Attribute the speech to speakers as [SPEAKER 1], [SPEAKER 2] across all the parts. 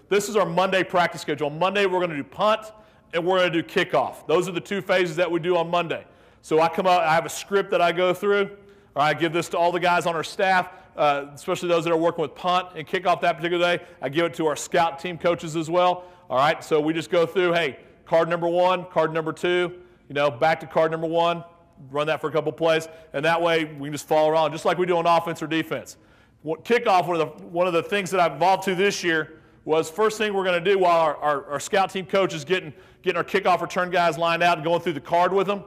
[SPEAKER 1] This is our Monday practice schedule. On Monday, we're going to do punt, and we're going to do kickoff. Those are the two phases that we do on Monday. So I come out, I have a script that I go through. All right, I give this to all the guys on our staff, especially those that are working with punt and kickoff that particular day. I give it to our scout team coaches as well. All right, so we just go through, hey, card number 1, card number 2, back to card number 1, run that for a couple plays, and that way we can just follow around, just like we do on offense or defense. Kickoff, one of the things that I've evolved to this year was first thing we're going to do while our scout team coach is getting our kickoff return guys lined out and going through the card with them,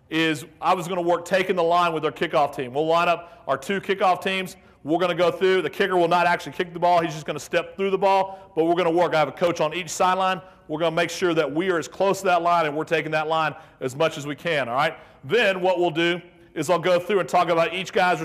[SPEAKER 1] is I was going to work taking the line with our kickoff team. We'll line up our 2 kickoff teams. We're going to go through. The kicker will not actually kick the ball. He's just going to step through the ball, but we're going to work. I have a coach on each sideline. We're going to make sure that we are as close to that line and we're taking that line as much as we can, all right? Then what we'll do is I'll go through and talk about each guy's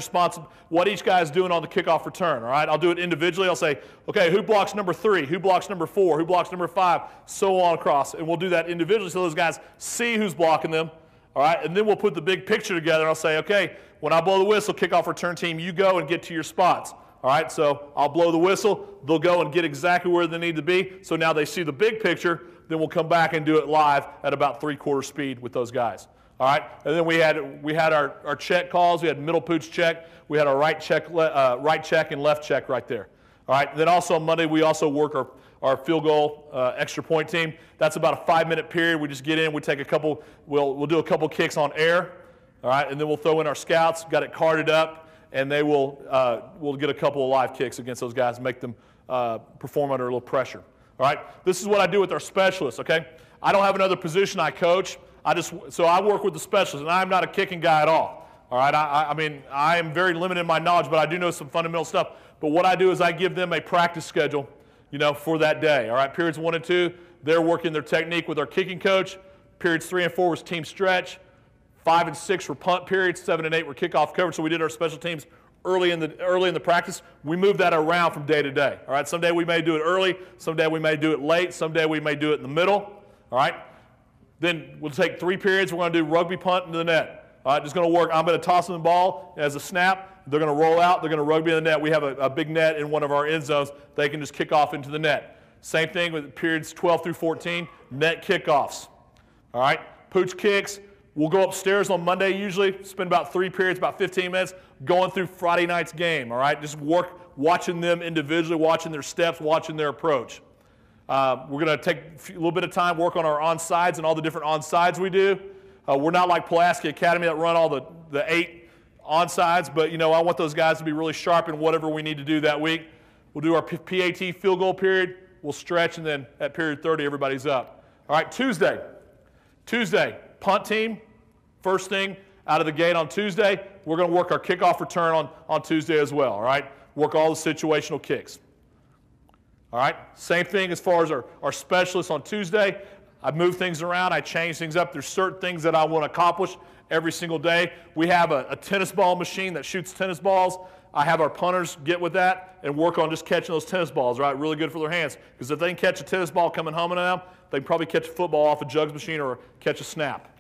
[SPEAKER 1] what each guy is doing on the kickoff return, all right? I'll do it individually. I'll say, okay, who blocks number 3? Who blocks number 4? Who blocks number 5? So on across. And we'll do that individually so those guys see who's blocking them. All right, and then we'll put the big picture together, and I'll say, okay, when I blow the whistle, kickoff return team, you go and get to your spots. All right, so I'll blow the whistle. They'll go and get exactly where they need to be. So now they see the big picture. Then we'll come back and do it live at about 3/4 speed with those guys. All right, and then we had our check calls. We had middle pooch check. We had our right check and left check right there. All right, then also on Monday we also work our field goal extra point team. That's about a 5-minute period. We just get in, we take a couple, we'll do a couple kicks on air, all right, and then we'll throw in our scouts, got it carded up, and they will we'll get a couple of live kicks against those guys and make them perform under a little pressure. All right, this is what I do with our specialists, okay? I don't have another position I coach. So I work with the specialists, and I'm not a kicking guy at all. All right, I mean, I am very limited in my knowledge, but I do know some fundamental stuff. But what I do is I give them a practice schedule, for that day. All right, periods 1 and 2, they're working their technique with our kicking coach. Periods 3 and 4 was team stretch. 5 and 6 were punt periods. 7 and 8 were kickoff coverage. So we did our special teams early in the practice. We move that around from day to day. All right, someday we may do it early. Someday we may do it late. Someday we may do it in the middle. All right. Then we'll take 3 periods. We're going to do rugby punt into the net. All right, just going to work. I'm going to toss them the ball as a snap. They're going to roll out. They're going to rugby in the net. We have a big net in one of our end zones. They can just kick off into the net. Same thing with periods 12 through 14, net kickoffs. All right, pooch kicks. We'll go upstairs on Monday usually, spend about 3 periods, about 15 minutes, going through Friday night's game. All right, just work, watching them individually, watching their steps, watching their approach. We're going to take a little bit of time, work on our onsides and all the different onsides we do. We're not like Pulaski Academy that run all the 8 onsides, but I want those guys to be really sharp in whatever we need to do that week. We'll do our PAT field goal period. We'll stretch, and then at period 30, everybody's up. All right, Tuesday, punt team. First thing out of the gate on Tuesday, we're going to work our kickoff return on Tuesday as well. All right, work all the situational kicks. All right, same thing as far as our specialists on Tuesday. I move things around. I change things up. There's certain things that I want to accomplish every single day. We have a tennis ball machine that shoots tennis balls. I have our punters get with that and work on just catching those tennis balls, right? Really good for their hands. Because if they can catch a tennis ball coming home to them, they can probably catch a football off a jugs machine or catch a snap.